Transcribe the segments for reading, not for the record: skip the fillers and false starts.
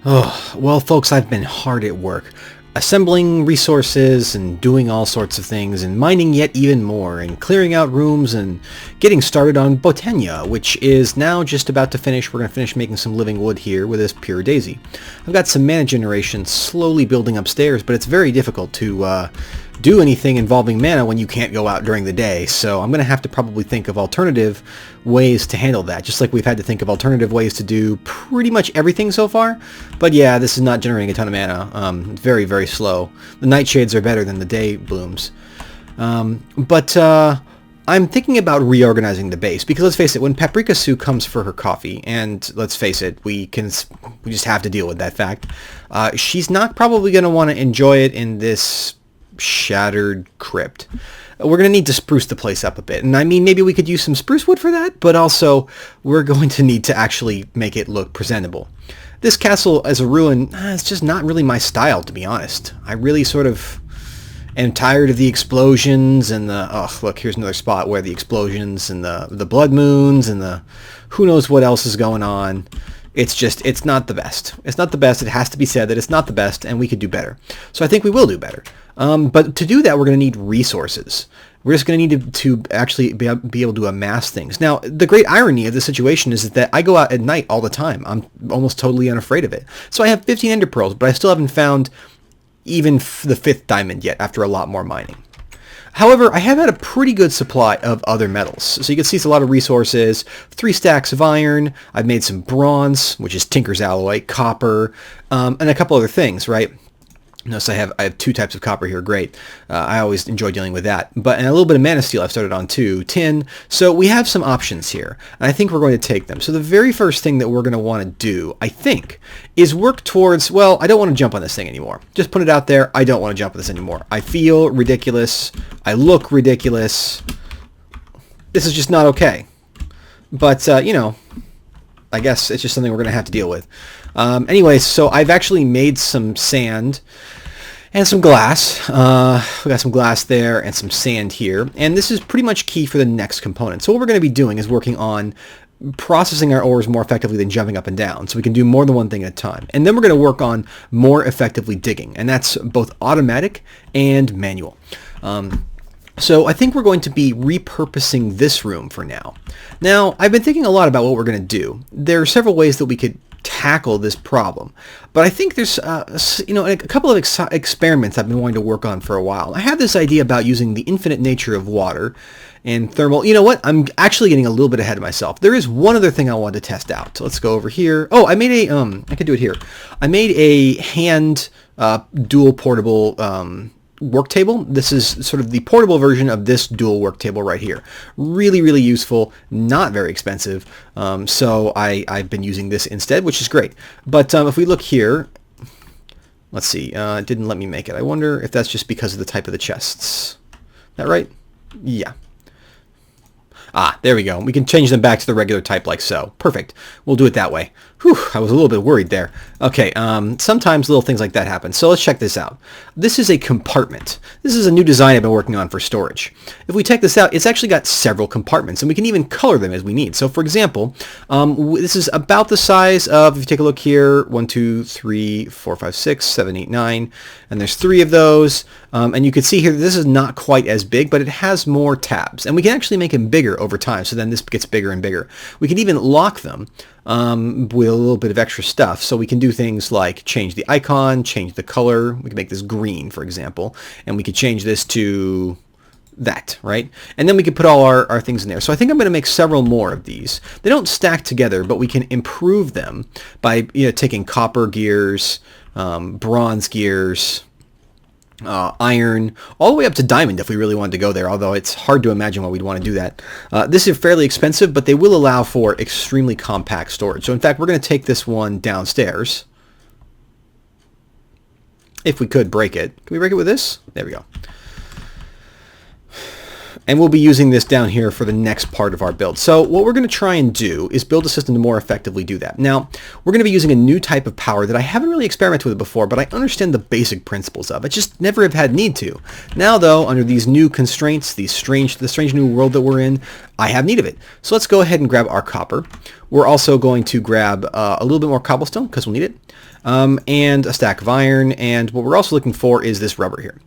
Oh, well, folks, I've been hard at work, assembling resources and doing all sorts of things and mining yet even more and clearing out rooms and getting started on Botania, which is now just about to finish. We're going to finish making some living wood here with this pure daisy. I've got some mana generation slowly building upstairs, but it's very difficult to do anything involving mana when you can't go out during the day, so I'm going to have to probably think of alternative ways to handle that, just like we've had to think of alternative ways to do pretty much everything so far. But yeah, this is not generating a ton of mana. Very, very slow. The nightshades are better than the day blooms. But I'm thinking about reorganizing the base, because let's face it, when Paprika Sue comes for her coffee, and let's face it, we just have to deal with that fact, she's not probably going to want to enjoy it in this shattered crypt. We're going to need to spruce the place up a bit. And I mean, maybe we could use some spruce wood for that, but also we're going to need to actually make it look presentable. This castle as a ruin, it's just not really my style, to be honest. I really sort of am tired of the explosions and the, oh, look, here's another spot where the explosions and the blood moons and the who knows what else is going on. It's not the best. It's not the best. It has to be said that it's not the best, and we could do better. So I think we will do better. But to do that, we're going to need resources. We're just going to need to actually be able to amass things. Now, the great irony of the situation is that I go out at night all the time. I'm almost totally unafraid of it. So I have 15 ender pearls, but I still haven't found even the 5th diamond yet after a lot more mining. However, I have had a pretty good supply of other metals. So you can see it's a lot of resources, 3 stacks of iron, I've made some bronze, which is Tinker's alloy, copper, and a couple other things, right? Notice I have 2 types of copper here, great. I always enjoy dealing with that. And a little bit of mana steel I've started on too, tin. So we have some options here, and I think we're going to take them. So the very first thing that we're going to want to do, I think, is work towards, well, I don't want to jump on this thing anymore. Just put it out there, I don't want to jump on this anymore. I feel ridiculous, I look ridiculous. This is just not okay. But, you know, I guess it's just something we're going to have to deal with. Anyways, so I've actually made some sand and some glass. We got some glass there and some sand here. And this is pretty much key for the next component. So what we're going to be doing is working on processing our ores more effectively than jumping up and down. So we can do more than one thing at a time. And then we're going to work on more effectively digging. And that's both automatic and manual. So I think we're going to be repurposing this room for now. Now, I've been thinking a lot about what we're going to do. There are several ways that we could tackle this problem, but I think there's a couple of experiments I've been wanting to work on for a while. I have this idea about using the infinite nature of water and thermal. You know what? I'm actually getting a little bit ahead of myself. There is one other thing I wanted to test out. So let's go over here. Oh, I made a I can do it here. I made a hand dual portable work table. This is sort of the portable version of this dual work table right here. Really, really useful, not very expensive. So I've been using this instead, which is great. But if we look here, let's see, it didn't let me make it. I wonder if that's just because of the type of the chests. Is that right? Yeah. Ah, there we go. We can change them back to the regular type like so. Perfect. We'll do it that way. Whew, I was a little bit worried there. Okay, sometimes little things like that happen. So let's check this out. This is a compartment. This is a new design I've been working on for storage. If we check this out, it's actually got several compartments, and we can even color them as we need. So for example, this is about the size of, if you take a look here, 1, 2, 3, 4, 5, 6, 7, 8, 9, and there's 3 of those. And you can see here, this is not quite as big, but it has more tabs. And we can actually make them bigger over time, so then this gets bigger and bigger. We can even lock them with a little bit of extra stuff. So we can do things like change the icon, change the color. We can make this green, for example, and we could change this to that, right? And then we could put all our things in there. So I think I'm going to make several more of these. They don't stack together, but we can improve them by taking copper gears, bronze gears, iron, all the way up to diamond if we really wanted to go there, although it's hard to imagine why we'd want to do that. This is fairly expensive, but they will allow for extremely compact storage. So in fact, we're going to take this one downstairs. If we could break it. Can we break it with this? There we go. And we'll be using this down here for the next part of our build. So what we're going to try and do is build a system to more effectively do that. Now, we're going to be using a new type of power that I haven't really experimented with before, but I understand the basic principles of. I just never have had need to. Now, though, under these new constraints, the strange new world that we're in, I have need of it. So let's go ahead and grab our copper. We're also going to grab a little bit more cobblestone, because we'll need it, and a stack of iron, and what we're also looking for is this rubber here.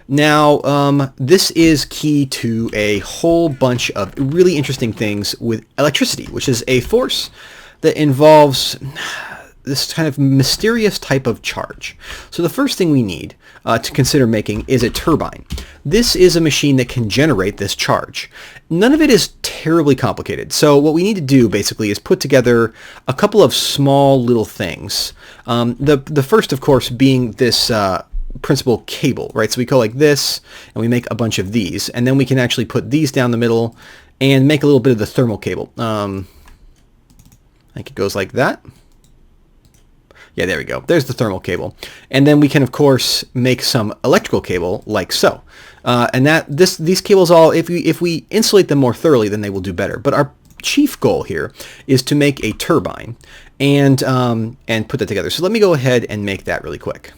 Now, this is key to a whole bunch of really interesting things with electricity, which is a force that involves this kind of mysterious type of charge. So the first thing we need to consider making is a turbine. This is a machine that can generate this charge. None of it is terribly complicated. So what we need to do basically is put together a couple of small little things. The first, of course, being this principal cable, right? So we go like this, and we make a bunch of these, and then we can actually put these down the middle and make a little bit of the thermal cable. I think it goes like that. Yeah, there we go. There's the thermal cable. And then we can, of course, make some electrical cable like so. And these cables all, if we insulate them more thoroughly, then they will do better. But our chief goal here is to make a turbine and put that together. So let me go ahead and make that really quick.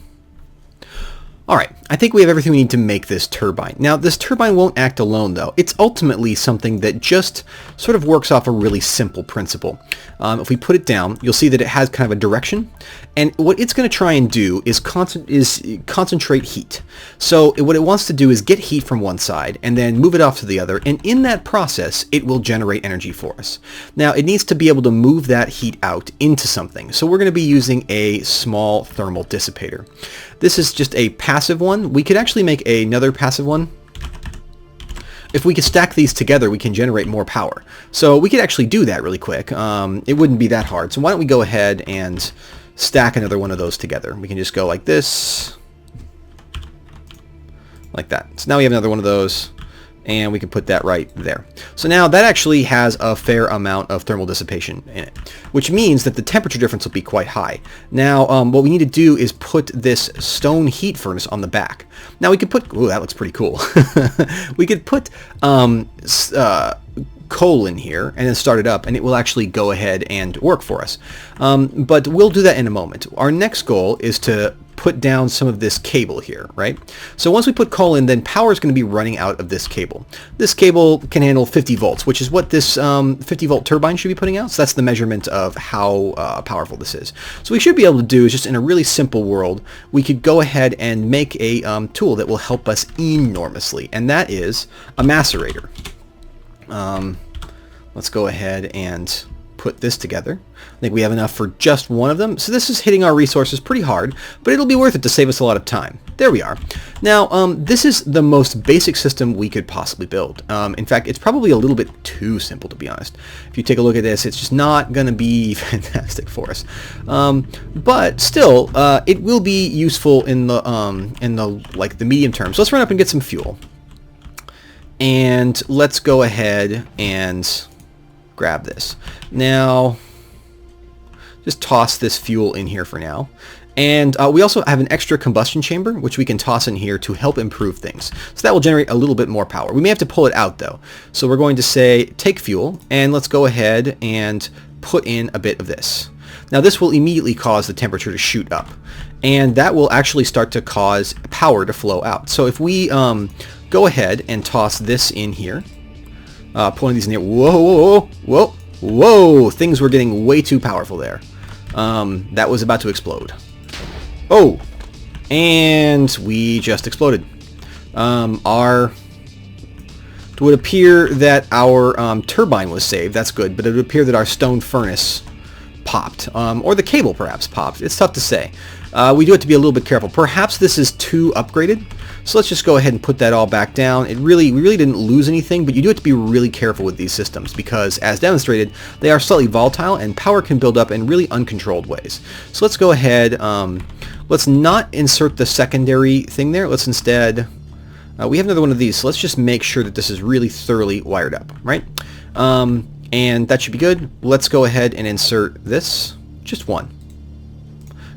All right, I think we have everything we need to make this turbine. Now, this turbine won't act alone, though. It's ultimately something that just sort of works off a really simple principle. If we put it down, you'll see that it has kind of a direction, and what it's going to try and do is concentrate heat. So what it wants to do is get heat from one side and then move it off to the other, and in that process, it will generate energy for us. Now, it needs to be able to move that heat out into something, so we're going to be using a small thermal dissipator. This is just a passive one. We could actually make another passive one. If we could stack these together, we can generate more power. So we could actually do that really quick. It wouldn't be that hard. So why don't we go ahead and stack another one of those together. We can just go like this, like that. So now we have another one of those, and we can put that right there. So now that actually has a fair amount of thermal dissipation in it, which means that the temperature difference will be quite high. Now, what we need to do is put this stone heat furnace on the back. Now we could put, ooh, that looks pretty cool. We could put coal in here and then start it up, and it will actually go ahead and work for us. But we'll do that in a moment. Our next goal is to put down some of this cable here, right? So once we put coal in, then power is going to be running out of this cable. This cable can handle 50 volts, which is what this 50 volt turbine should be putting out. So that's the measurement of how powerful this is. So we should be able to do is just in a really simple world, we could go ahead and make a tool that will help us enormously, and that is a macerator. Let's go ahead and put this together. I think we have enough for just one of them. So this is hitting our resources pretty hard, but it'll be worth it to save us a lot of time. There we are. Now, this is the most basic system we could possibly build. In fact, it's probably a little bit too simple, to be honest. If you take a look at this, it's just not going to be fantastic for us. But still, it will be useful in the medium term. So let's run up and get some fuel. And let's go ahead and grab this. Now, just toss this fuel in here for now. And we also have an extra combustion chamber, which we can toss in here to help improve things. So that will generate a little bit more power. We may have to pull it out, though. So we're going to say, take fuel, and let's go ahead and put in a bit of this. Now, this will immediately cause the temperature to shoot up. And that will actually start to cause power to flow out. So if we go ahead and toss this in here, pulling these in here. Whoa, whoa, whoa, whoa, whoa! Things were getting way too powerful there. That was about to explode. Oh, and we just exploded. It would appear that our turbine was saved. That's good, but it would appear that our stone furnace popped, or the cable perhaps popped. It's tough to say. We do have to be a little bit careful. Perhaps this is too upgraded. So let's just go ahead and put that all back down. We really didn't lose anything, but you do have to be really careful with these systems because, as demonstrated, they are slightly volatile and power can build up in really uncontrolled ways. So let's go ahead. Let's not insert the secondary thing there. Let's instead, we have another one of these, so let's just make sure that this is really thoroughly wired up, right? And that should be good. Let's go ahead and insert this, just one,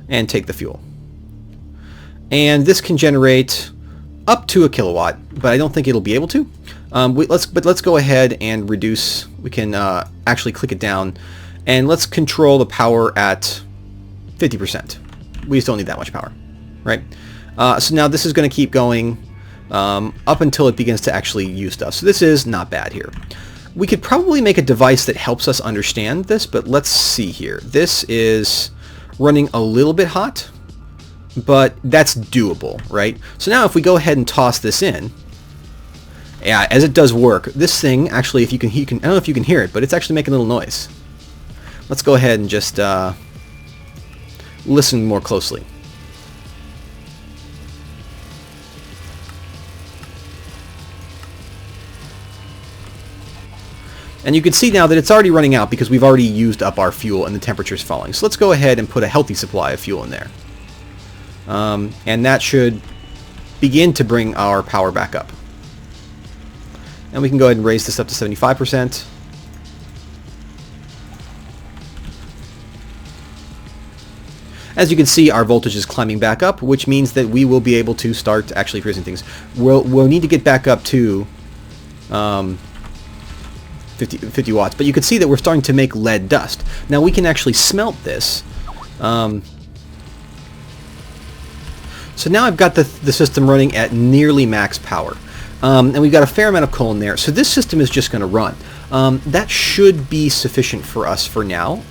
and take the fuel. And this can generate up to 1 kilowatt, but I don't think it'll be able to. Let's go ahead and reduce. We can actually click it down, and let's control the power at 50%. We just don't need that much power, right? So now this is going to keep going up until it begins to actually use stuff. So this is not bad here. We could probably make a device that helps us understand this, but let's see here. This is running a little bit hot, but that's doable, right? So now if we go ahead and toss this in, yeah, as it does work, this thing actually, if you can, I don't know if you can hear it, but it's actually making a little noise. Let's go ahead and just listen more closely. And you can see now that it's already running out because we've already used up our fuel and the temperature's falling. So let's go ahead and put a healthy supply of fuel in there. And that should begin to bring our power back up. And we can go ahead and raise this up to 75%. As you can see, our voltage is climbing back up, which means that we will be able to start actually producing things. We'll need to get back up to 50 watts, but you can see that we're starting to make lead dust. Now we can actually smelt this. So now I've got the system running at nearly max power. And we've got a fair amount of coal in there. So this system is just going to run. That should be sufficient for us for now.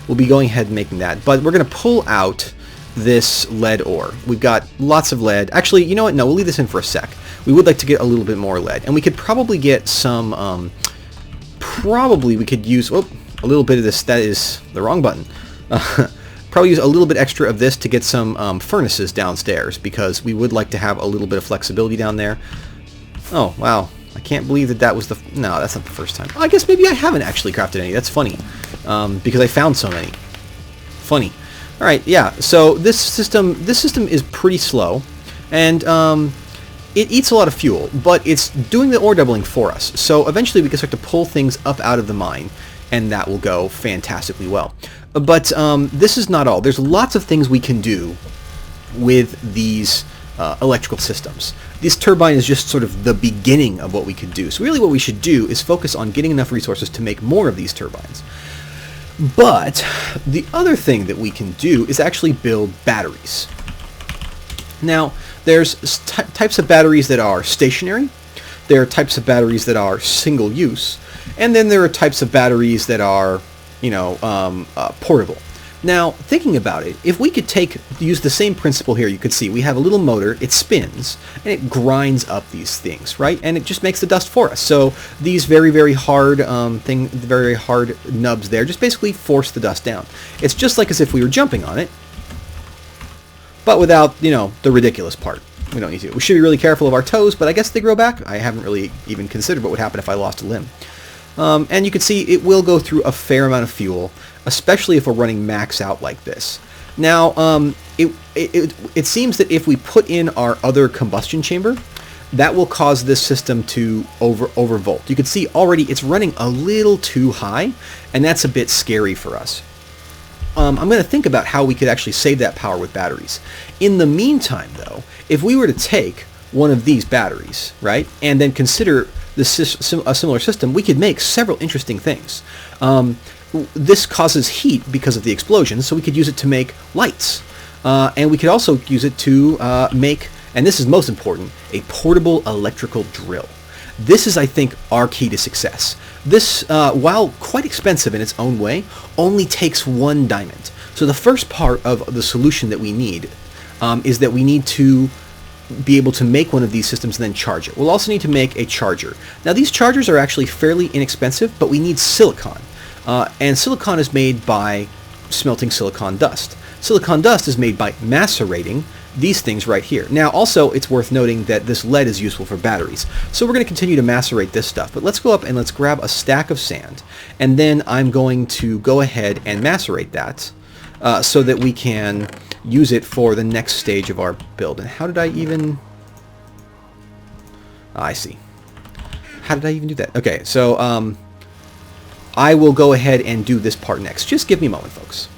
We'll be going ahead and making that. But we're going to pull out this lead ore. We've got lots of lead. Actually, you know what? No, we'll leave this in for a sec. We would like to get a little bit more lead. And we could probably get some... probably we could use a little bit of this. That is the wrong button. Probably use a little bit extra of this to get some furnaces downstairs, because we would like to have a little bit of flexibility down there. Oh, wow. I can't believe that was the... No, that's not the first time. I guess maybe I haven't actually crafted any. That's funny. Because I found so many. Funny. Alright, yeah. So this system is pretty slow. And it eats a lot of fuel, but it's doing the ore doubling for us. So eventually we can start to pull things up out of the mine, and that will go fantastically well. But this is not all. There's lots of things we can do with these electrical systems. This turbine is just sort of the beginning of what we could do. So really what we should do is focus on getting enough resources to make more of these turbines. But the other thing that we can do is actually build batteries. Now, there's types of batteries that are stationary, there are types of batteries that are single use, and then there are types of batteries that are, portable. Now, thinking about it, if we could use the same principle here, you could see we have a little motor, it spins, and it grinds up these things, right? And it just makes the dust for us. So these very, very hard very hard nubs there just basically force the dust down. It's just like as if we were jumping on it, but without, the ridiculous part. We don't need to. We should be really careful of our toes, but I guess they grow back. I haven't really even considered what would happen if I lost a limb. And you can see it will go through a fair amount of fuel, especially if we're running max out like this. Now, it seems that if we put in our other combustion chamber, that will cause this system to overvolt. You can see already it's running a little too high, and that's a bit scary for us. I'm going to think about how we could actually save that power with batteries. In the meantime, though, if we were to take one of these batteries, right, and then consider a similar system, we could make several interesting things. This causes heat because of the explosion, so we could use it to make lights. And we could also use it to make, and this is most important, a portable electrical drill. This is, I think, our key to success. This, while quite expensive in its own way, only takes 1 diamond. So the first part of the solution that we need is that we need to be able to make one of these systems and then charge it. We'll also need to make a charger. Now these chargers are actually fairly inexpensive, but we need silicon. And silicon is made by smelting silicon dust. Silicon dust is made by macerating these things right here. Now also it's worth noting that this lead is useful for batteries. So we're going to continue to macerate this stuff, but let's go up and let's grab a stack of sand, and then I'm going to go ahead and macerate that so that we can use it for the next stage of our build. And how did I even... I see. How did I even do that? Okay, so I will go ahead and do this part next. Just give me a moment, folks.